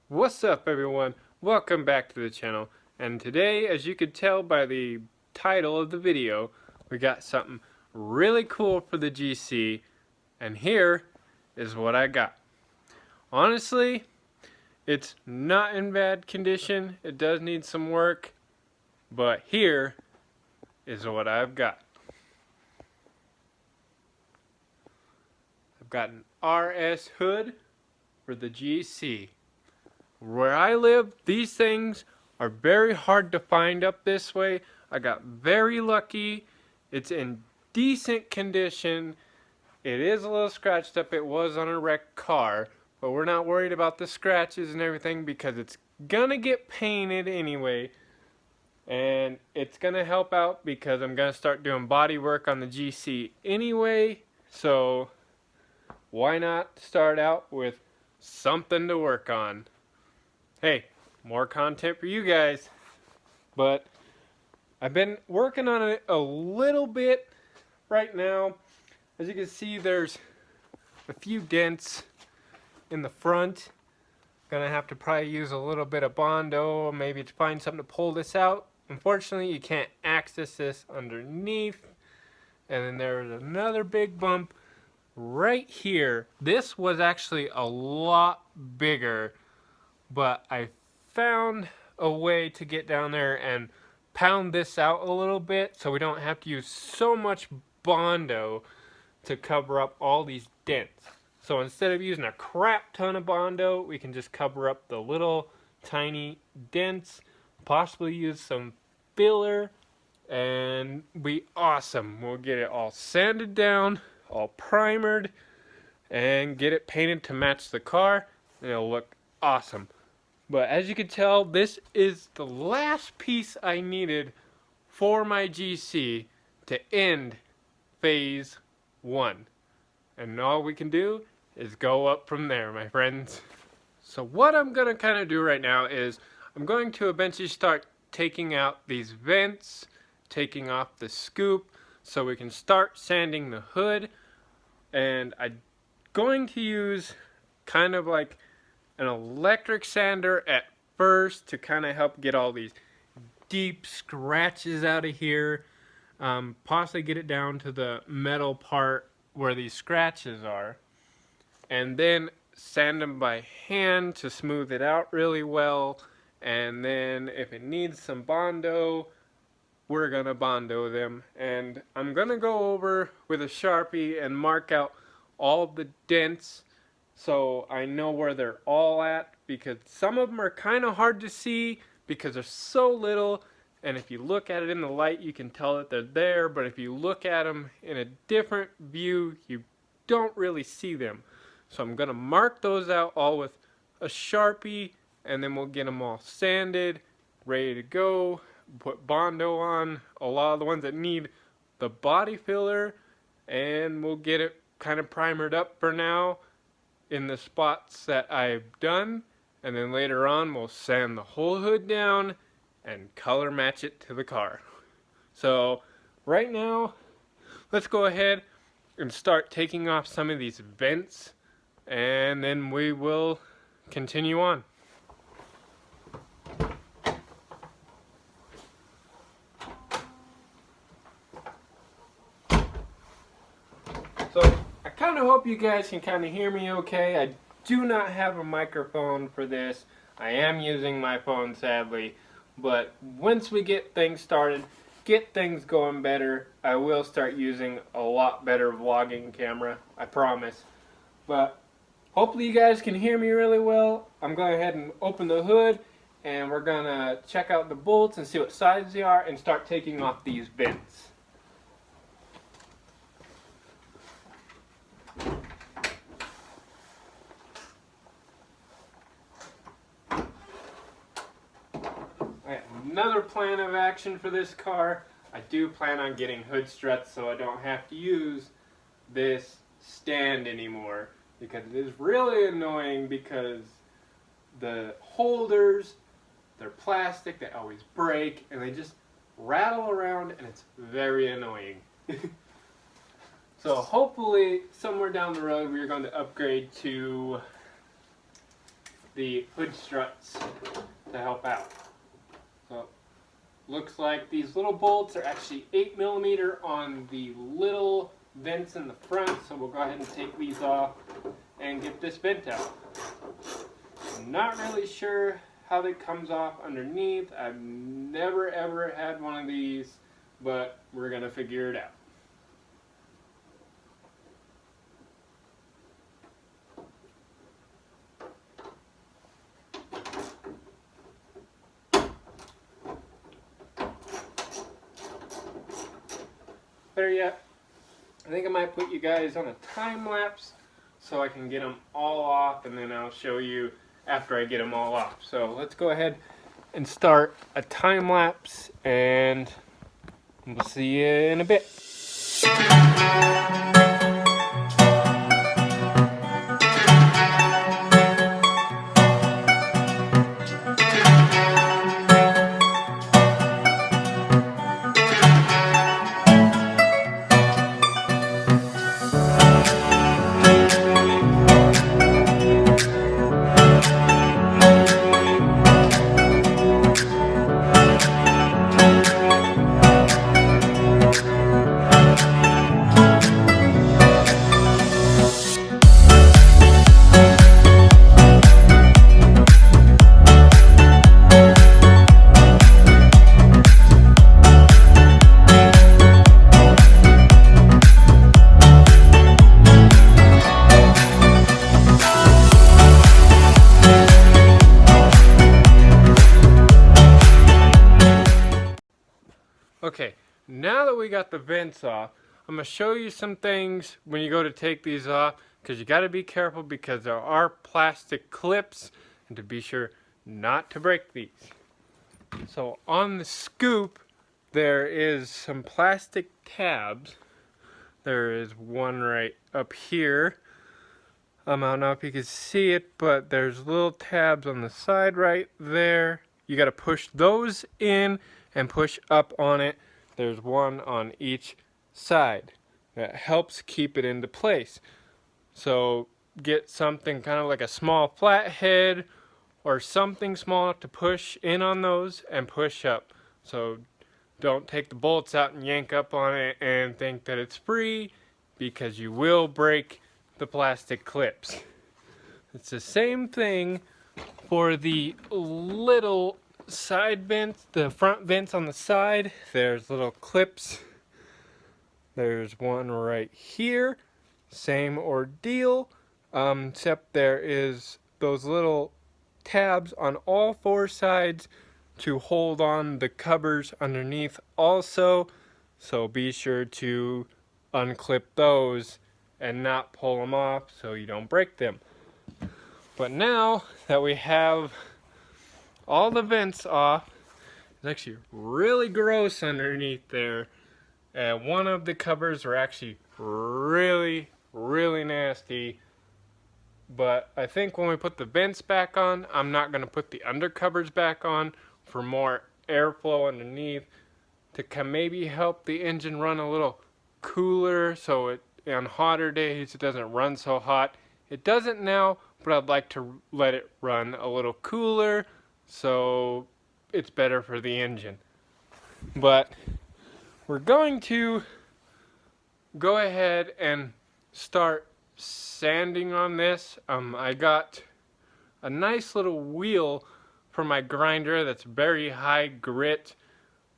What's up, everyone? Welcome back to the channel. And today, as you could tell by the title of the video, we got something really cool for the GC. And here is what I got. Honestly, it's not in bad condition. It does need some work. But here is what I've got. I've got an RS hood for the GC. Where I live, these things are very hard to find up this way. I got very lucky. It's in decent condition. It is a little scratched up. It was on a wrecked car, but we're not worried about the scratches and everything because it's gonna get painted anyway. And it's gonna help out because I'm gonna start doing body work on the GC anyway. So why not start out with something to work on? Hey, more content for you guys. But I've been working on it a little bit right now. As you can see, there's a few dents in the front. Gonna have to probably use a little bit of Bondo, maybe to find something to pull this out. Unfortunately, you can't access this underneath. And then there's another big bump right here. This was actually a lot bigger, but I found a way to get down there and pound this out a little bit so we don't have to use so much Bondo to cover up all these dents. So instead of using a crap ton of Bondo, we can just cover up the little tiny dents, possibly use some filler, and be awesome. We'll get it all sanded down, all primered, and get it painted to match the car, and it'll look awesome. But as you can tell, this is the last piece I needed for my GC to end phase 1. And all we can do is go up from there, my friends. So what I'm going to kind of do right now is I'm going to eventually start taking out these vents, taking off the scoop, so we can start sanding the hood. And I'm going to use kind of like an electric sander at first to kind of help get all these deep scratches out of here. Possibly get it down to the metal part where these scratches are. And then sand them by hand to smooth it out really well. And then if it needs some Bondo, we're gonna Bondo them. And I'm gonna go over with a Sharpie and mark out all the dents so I know where they're all at, because some of them are kind of hard to see because they're so little, and if you look at it in the light you can tell that they're there, but if you look at them in a different view you don't really see them. So I'm going to mark those out all with a Sharpie, and then we'll get them all sanded, ready to go, put Bondo on a lot of the ones that need the body filler, and we'll get it kind of primered up for now in the spots that I've done, and then later on we'll sand the whole hood down and color match it to the car. So right now, let's go ahead and start taking off some of these vents, and then we will continue on. So I kind of hope you guys can kind of hear me okay. I do not have a microphone for this. I am using my phone, sadly. But once we get things started, get things going better, I will start using a lot better vlogging camera, I promise. But hopefully you guys can hear me really well. I'm going to go ahead and open the hood, and we're going to check out the bolts and see what size they are and start taking off these vents. Another plan of action for this car. I do plan on getting hood struts so I don't have to use this stand anymore, because it is really annoying because the holders, they're plastic, they always break, and they just rattle around, and it's very annoying. So hopefully somewhere down the road we're going to upgrade to the hood struts to help out. So looks like these little bolts are actually 8mm on the little vents in the front, so we'll go ahead and take these off and get this vent out. I'm not really sure how that comes off underneath. I've never ever had one of these, but we're gonna figure it out. Better yet, I think I might put you guys on a time lapse so I can get them all off, and then I'll show you after I get them all off. So let's go ahead and start a time lapse, and we'll see you in a bit. Okay, now that we got the vents off, I'm going to show you some things when you go to take these off, because you got to be careful because there are plastic clips, and to be sure not to break these. So on the scoop, there is some plastic tabs. There is one right up here. I don't know if you can see it, but there's little tabs on the side right there. You got to push those in and push up on it. There's one on each side. That helps keep it into place. So get something kind of like a small flathead or something small enough to push in on those and push up. So don't take the bolts out and yank up on it and think that it's free, because you will break the plastic clips. It's the same thing for the little side vents, the front vents on the side. There's little clips. There's one right here. Same ordeal, except there is those little tabs on all four sides to hold on the covers underneath also. So be sure to unclip those and not pull them off so you don't break them. But now that we have all the vents off, it's actually really gross underneath there. And one of the covers are actually really nasty. But I think when we put the vents back on, I'm not going to put the undercovers back on for more airflow underneath to maybe help the engine run a little cooler, so it on hotter days it doesn't run so hot. It doesn't now, but I'd like to let it run a little cooler so it's better for the engine. But we're going to go ahead and start sanding on this. I got a nice little wheel for my grinder that's very high grit,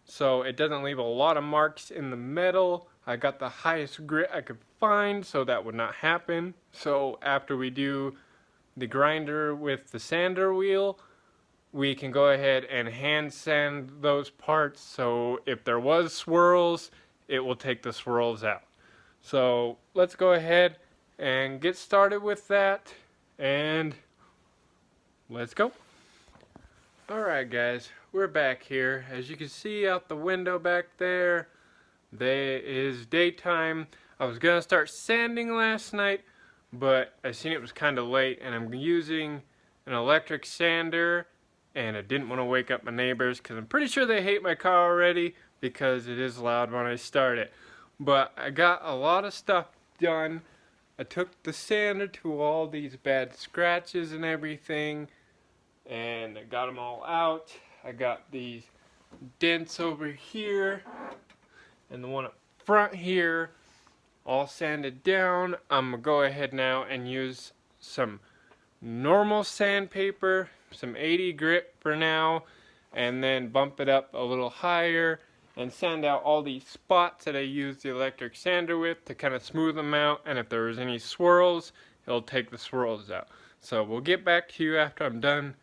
so it doesn't leave a lot of marks in the metal. I got the highest grit I could find, so that would not happen. So after we do the grinder with the sander wheel, we can go ahead and hand sand those parts, so if there was swirls, it will take the swirls out. So let's go ahead and get started with that, and let's go. Alright guys, we're back here. As you can see out the window back there, there is daytime. I was gonna start sanding last night, but I seen it was kind of late, and I'm using an electric sander, and I didn't want to wake up my neighbors because I'm pretty sure they hate my car already because it is loud when I start it. But I got a lot of stuff done. I took the sander to all these bad scratches and everything, and I got them all out. I got these dents over here and the one up front here all sanded down. I'm gonna go ahead now and use some normal sandpaper, some 80 grit for now, and then bump it up a little higher and sand out all these spots that I used the electric sander with to kind of smooth them out, and if there was any swirls, it'll take the swirls out. So we'll get back to you after I'm done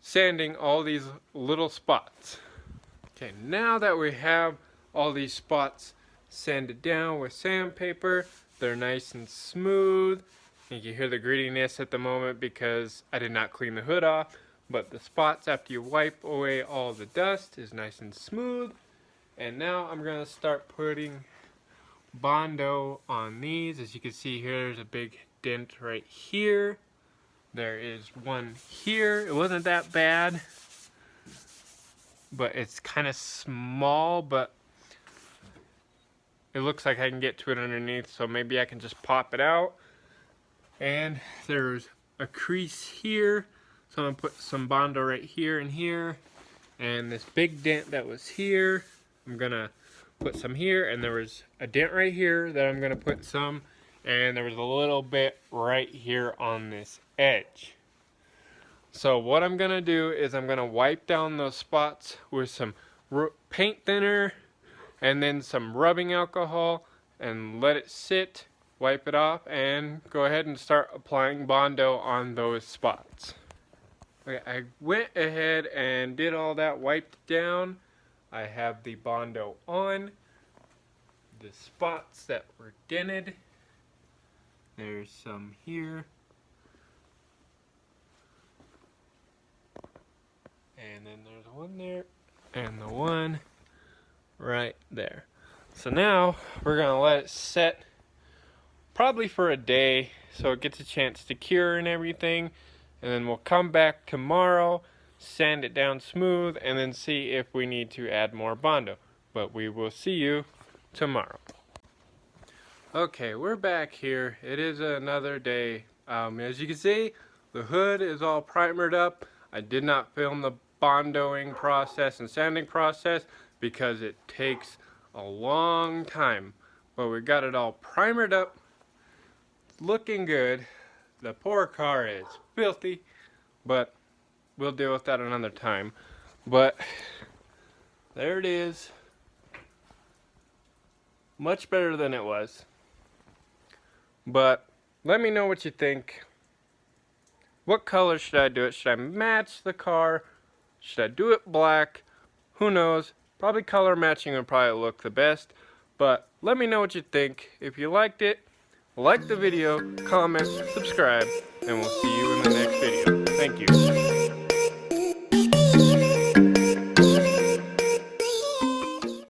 sanding all these little spots. Okay, now that we have all these spots sanded down with sandpaper, they're nice and smooth. You can hear the grittiness at the moment because I did not clean the hood off, but the spots after you wipe away all the dust is nice and smooth. And now I'm going to start putting Bondo on these. As you can see here, there's a big dent right here. There is one here. It wasn't that bad, but it's kind of small, but it looks like I can get to it underneath, so maybe I can just pop it out. And there's a crease here, so I'm going to put some Bondo right here and here. And this big dent that was here, I'm going to put some here, and there was a dent right here that I'm going to put some, and there was a little bit right here on this edge. So what I'm going to do is I'm going to wipe down those spots with some paint thinner and then some rubbing alcohol and let it sit, wipe it off, and go ahead and start applying Bondo on those spots. Okay, I went ahead and did all that, wiped down. I have the Bondo on the spots that were dented. There's some here. And then there's one there. And the one right there. So now we're going to let it set probably for a day so it gets a chance to cure and everything. And then we'll come back tomorrow, sand it down smooth, and then see if we need to add more Bondo. But we will see you tomorrow. Okay, we're back here. It is another day. As you can see, the hood is all primered up. I did not film the Bondoing process and sanding process because it takes a long time. But we got it all primered up. It's looking good. The poor car is filthy, but we'll deal with that another time. But there it is. Much better than it was. But let me know what you think. What color should I do it? Should I match the car? Should I do it black? Who knows? Probably color matching would probably look the best. But let me know what you think. If you liked it, like the video, comment, subscribe, and we'll see you in the next video. Thank you.